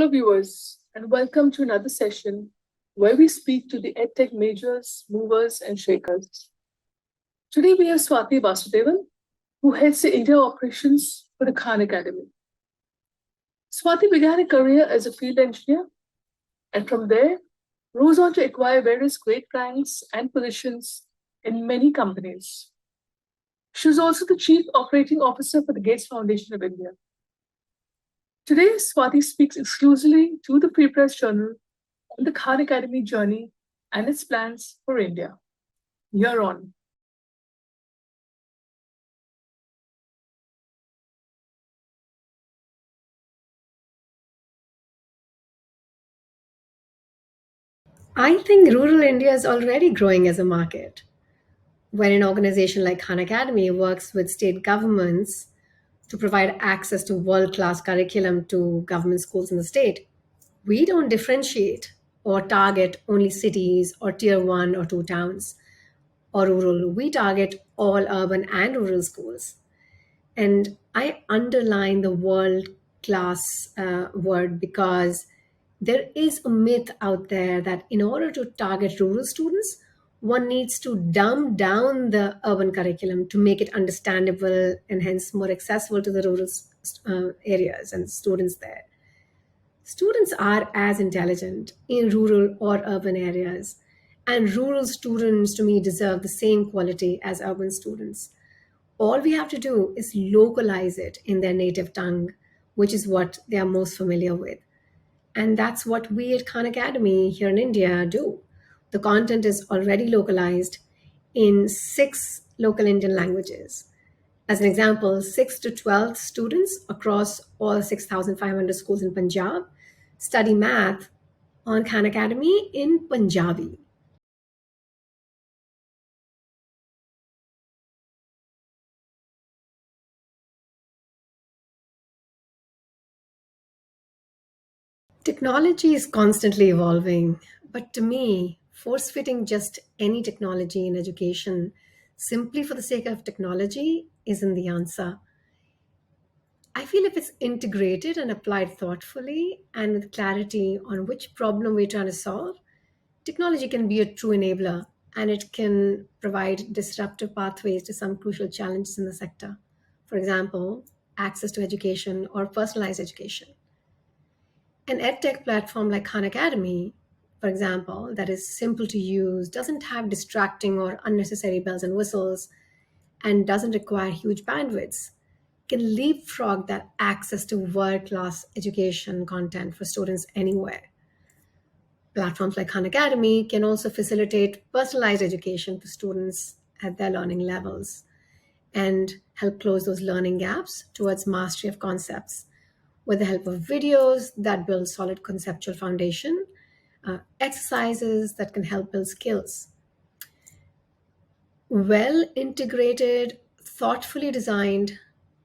Hello, viewers, and welcome to another session where we speak to the EdTech majors, movers, and shakers. Today, we have Swati Vasudevan, who heads the India operations for the Khan Academy. Swati began a career as a field engineer and from there rose on to acquire various great ranks and positions in many companies. She was also the Chief Operating Officer for the Gates Foundation of India. Today, Swati speaks exclusively to the Free Press Journal on the Khan Academy journey and its plans for India. You're on. I think rural India is already growing as a market. When an organization like Khan Academy works with state governments to provide access to world class curriculum to government schools in the state, we don't differentiate or target only cities or tier 1 or 2 towns or rural. We target all urban and rural schools. And I underline the world class word because there is a myth out there that in order to target rural students, one needs to dumb down the urban curriculum to make it understandable and hence more accessible to the rural areas and students there. Students are as intelligent in rural or urban areas, and rural students to me deserve the same quality as urban students. All we have to do is localize it in their native tongue, which is what they are most familiar with. And that's what we at Khan Academy here in India do. The content is already localized in 6 local Indian languages. As an example, 6th to 12th students across all 6,500 schools in Punjab study math on Khan Academy in Punjabi. Technology is constantly evolving, but to me, force fitting just any technology in education simply for the sake of technology isn't the answer. I feel if it's integrated and applied thoughtfully and with clarity on which problem we're trying to solve, technology can be a true enabler and it can provide disruptive pathways to some crucial challenges in the sector. For example, access to education or personalized education. An edtech platform like Khan Academy, for example, that is simple to use, doesn't have distracting or unnecessary bells and whistles, and doesn't require huge bandwidths, can leapfrog that access to world class education content for students anywhere. Platforms like Khan Academy can also facilitate personalized education for students at their learning levels and help close those learning gaps towards mastery of concepts with the help of videos that build solid conceptual foundation, exercises that can help build skills. Well integrated, thoughtfully designed,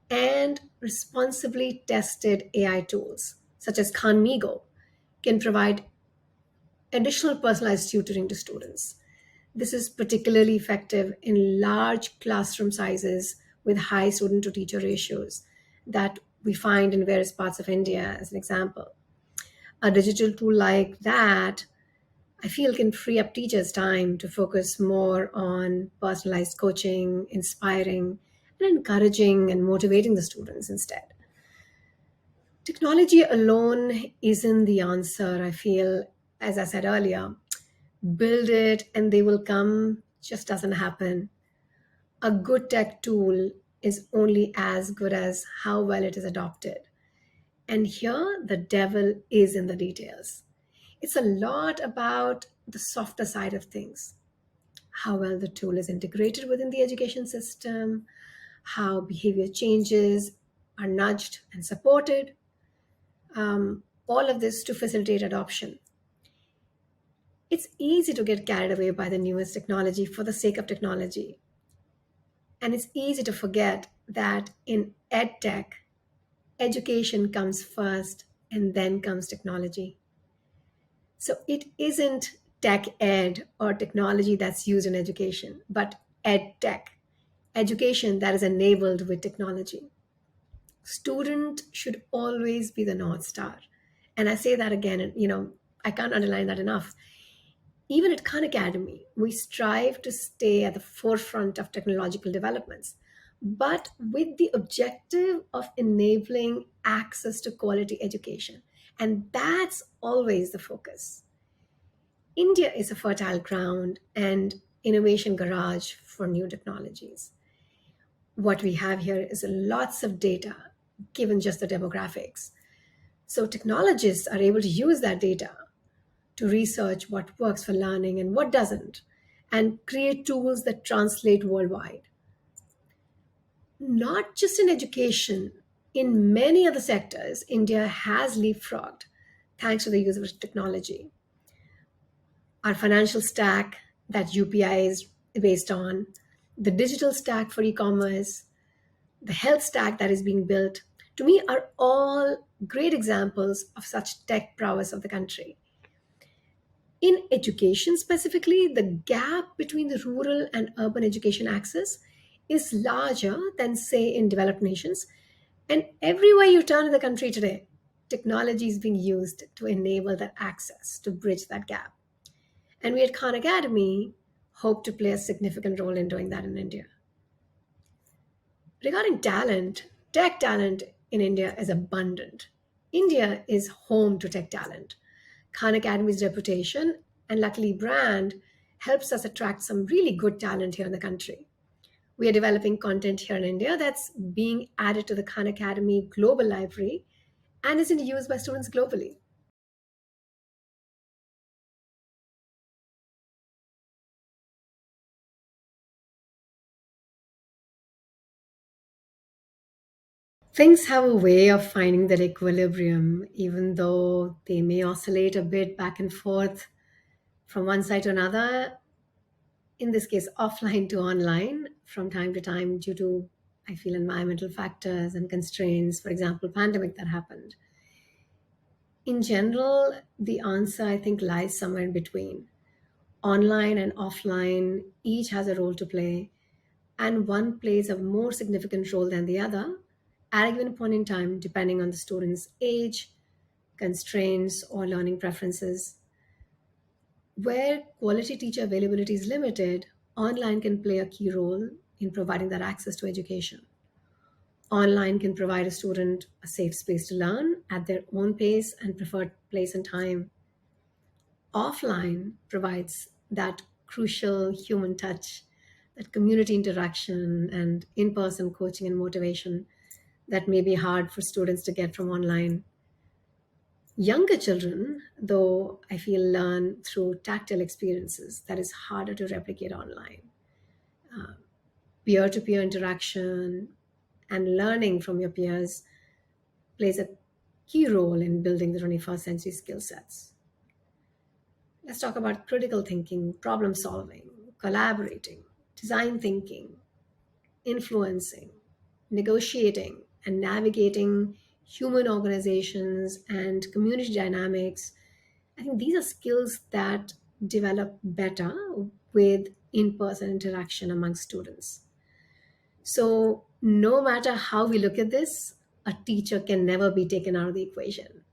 and responsibly tested AI tools, such as Khanmigo, can provide additional personalized tutoring to students. This is particularly effective in large classroom sizes with high student to teacher ratios that we find in various parts of India, as an example. A digital tool like that, I feel, can free up teachers' time to focus more on personalized coaching, inspiring, and encouraging and motivating the students instead. Technology alone isn't the answer, I feel, as I said earlier. Build it and they will come just doesn't happen. A good tech tool is only as good as how well it is adopted. And here, the devil is in the details. It's a lot about the softer side of things, how well the tool is integrated within the education system, how behavior changes are nudged and supported, all of this to facilitate adoption. It's easy to get carried away by the newest technology for the sake of technology. And it's easy to forget that in edtech, education comes first and then comes technology. So it isn't tech ed or technology that's used in education, but ed tech, education that is enabled with technology. Student should always be the North Star, And I say that again, and I can't underline that enough. Even at Khan Academy, we strive to stay at the forefront of technological developments, but with the objective of enabling access to quality education. And that's always the focus. India is a fertile ground and innovation garage for new technologies. What we have here is lots of data given just the demographics. So technologists are able to use that data to research what works for learning and what doesn't, and create tools that translate worldwide. Not just in education, in many other sectors, India has leapfrogged thanks to the use of technology. Our financial stack that UPI is based on, the digital stack for e commerce, the health stack that is being built, to me, are all great examples of such tech prowess of the country. In education specifically, the gap between the rural and urban education access is larger than, say, in developed nations. And everywhere you turn in the country today, technology is being used to enable that access, to bridge that gap. And we at Khan Academy hope to play a significant role in doing that in India. Regarding talent, tech talent in India is abundant. India is home to tech talent. Khan Academy's reputation and luckily brand helps us attract some really good talent here in the country. We are developing content here in India that's being added to the Khan Academy Global Library and is in use by students globally. Things have a way of finding that equilibrium, even though they may oscillate a bit back and forth from one side to another, in this case, offline to online from time to time due to, I feel, environmental factors and constraints, for example, pandemic that happened. In general, the answer I think lies somewhere in between. Online and offline each has a role to play, and one plays a more significant role than the other at a given point in time, depending on the student's age, constraints, or learning preferences. Where quality teacher availability is limited, online can play a key role in providing that access to education. Online can provide a student a safe space to learn at their own pace and preferred place and time. Offline provides that crucial human touch, that community interaction, and in person coaching and motivation that may be hard for students to get from online. Younger children, though, I feel learn through tactile experiences that is harder to replicate online. Peer to peer interaction and learning from your peers plays a key role in building the 21st century skill sets. Let's talk about critical thinking, problem solving, collaborating, design thinking, influencing, negotiating, and navigating human organizations and community dynamics. I think these are skills that develop better with in person interaction among students. So, no matter how we look at this, a teacher can never be taken out of the equation.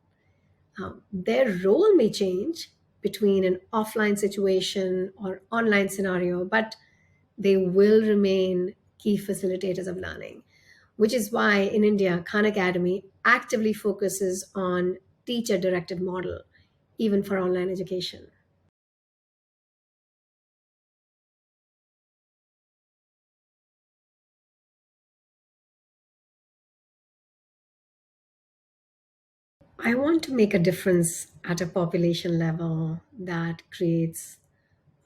Their role may change between an offline situation or online scenario, but they will remain key facilitators of learning, which is why in India, Khan Academy actively focuses on teacher directed model, even for online education. I want to make a difference at a population level that creates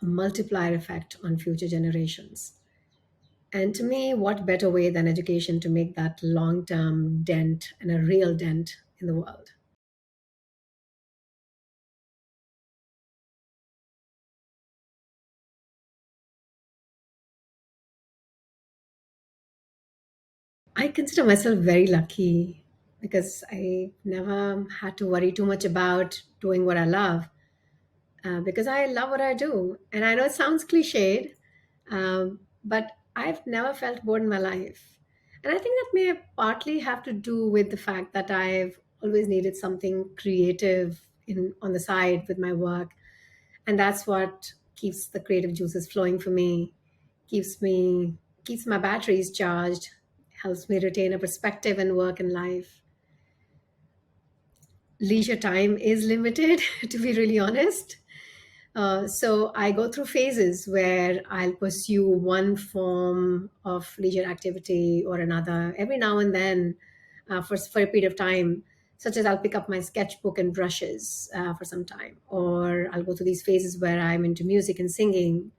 a multiplier effect on future generations. And to me, what better way than education to make that long term dent and a real dent in the world? I consider myself very lucky because I never had to worry too much about doing what I love because I love what I do. And I know it sounds cliched, but I've never felt bored in my life. And I think that may partly have to do with the fact that I've always needed something creative in on the side with my work, and that's what keeps the creative juices flowing for me, keeps me keeps my batteries charged, helps me retain a perspective in work and life. Leisure time is limited, to be really honest. So I go through phases where I'll pursue one form of leisure activity or another every now and then, for a period of time, such as I'll pick up my sketchbook and brushes for some time, or I'll go through these phases where I'm into music and singing,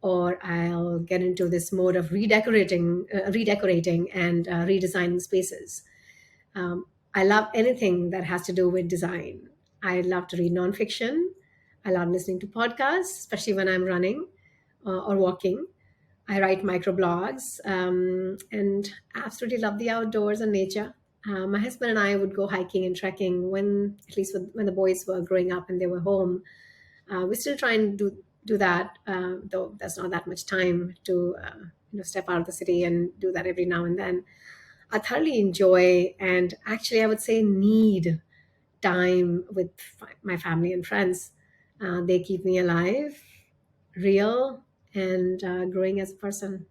or I'll get into this mode of redecorating and redesigning spaces. Um, I love anything that has to do with design. I love to read nonfiction. I love listening to podcasts, especially when I'm running or walking. I write microblogs and absolutely love the outdoors and nature. My husband and I would go hiking and trekking when, at least when the boys were growing up and they were home. We still try and do that, though there's not that much time to step out of the city and do that every now and then. I thoroughly enjoy and actually I would say need time with my family and friends. They keep me alive, real, and growing as a person.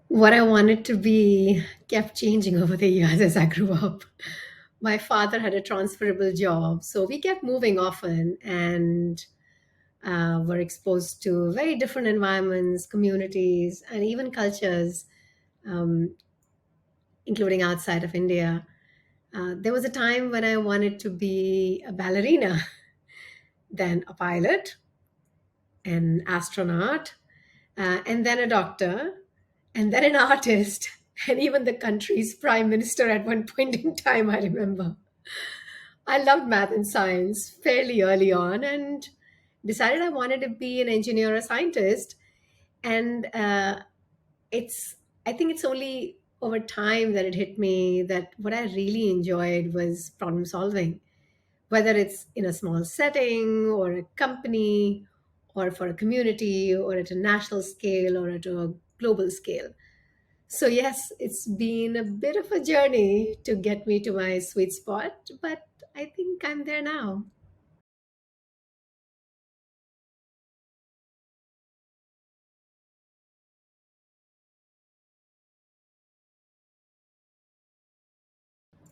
What I wanted to be kept changing over the years as I grew up. My father had a transferable job, so we kept moving often and were exposed to very different environments, communities, and even cultures, um, including outside of India. There was a time when I wanted to be a ballerina, then a pilot, an astronaut, and then a doctor, and then an artist, and even the country's prime minister at one point in time, I remember. I loved math and science fairly early on and decided I wanted to be an engineer or a scientist. And it's, I think it's only over time that it hit me that what I really enjoyed was problem solving, whether it's in a small setting or a company or for a community or at a national scale or at a global scale. So, yes, it's been a bit of a journey to get me to my sweet spot, but I think I'm there now.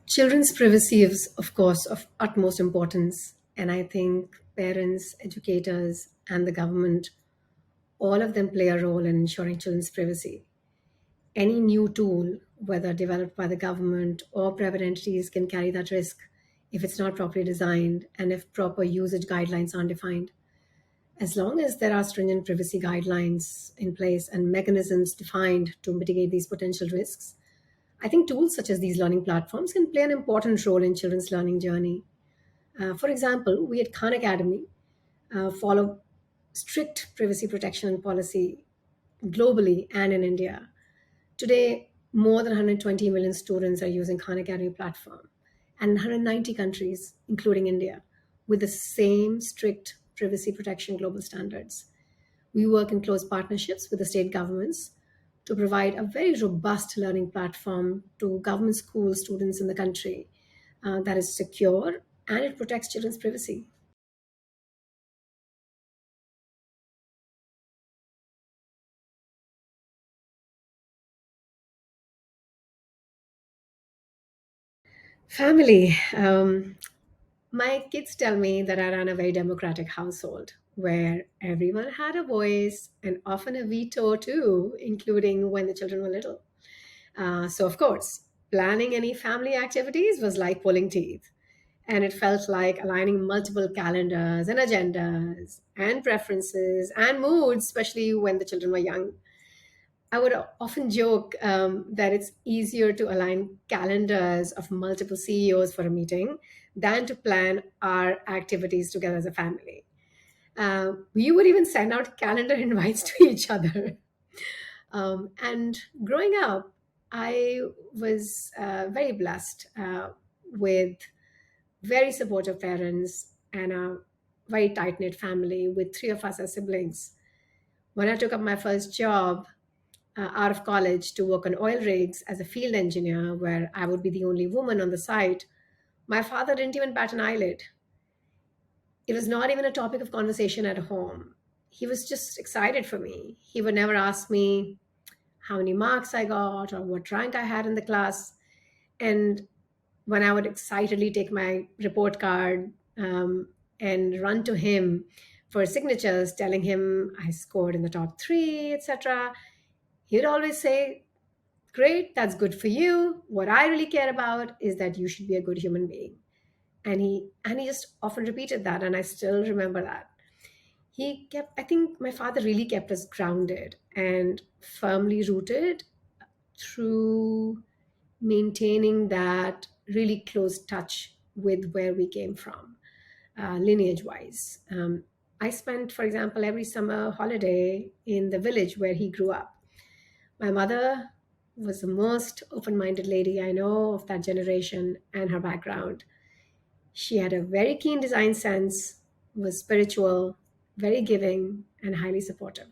Children's privacy is, of course, of utmost importance. And I think parents, educators, and the government, all of them play a role in ensuring children's privacy. Any new tool, whether developed by the government or private entities, can carry that risk if it's not properly designed and if proper usage guidelines aren't defined. As long as there are stringent privacy guidelines in place and mechanisms defined to mitigate these potential risks, I think tools such as these learning platforms can play an important role in children's learning journey. For example, we at Khan Academy follow strict privacy protection and policy globally and in India. Today, more than 120 million students are using Khan Academy platform and in 190 countries, including India, with the same strict privacy protection global standards. We work in close partnerships with the state governments to provide a very robust learning platform to government school students in the country that is secure and it protects children's privacy. Family. My kids tell me that I ran a very democratic household where everyone had a voice and often a veto too, including when the children were little. So, of course, planning any family activities was like pulling teeth. And it felt like aligning multiple calendars and agendas and preferences and moods, especially when the children were young. I would often joke that it's easier to align calendars of multiple CEOs for a meeting than to plan our activities together as a family. We would even send out calendar invites to each other. And growing up, I was very blessed with very supportive parents and a very tight knit family with three of us as siblings. When I took up my first job out of college to work on oil rigs as a field engineer, where I would be the only woman on the site, my father didn't even bat an eyelid. It was not even a topic of conversation at home. He was just excited for me. He would never ask me how many marks I got or what rank I had in the class. And when I would excitedly take my report card and run to him for signatures, telling him I scored in the top three, etc., he'd always say, "Great, that's good for you. What I really care about is that you should be a good human being." And he just often repeated that, and I still remember that. He kept, I think my father really kept us grounded and firmly rooted through maintaining that really close touch with where we came from, lineage wise. I spent, for example, every summer holiday in the village where he grew up. My mother was the most open minded lady I know of that generation and her background. She had a very keen design sense, was spiritual, very giving, and highly supportive.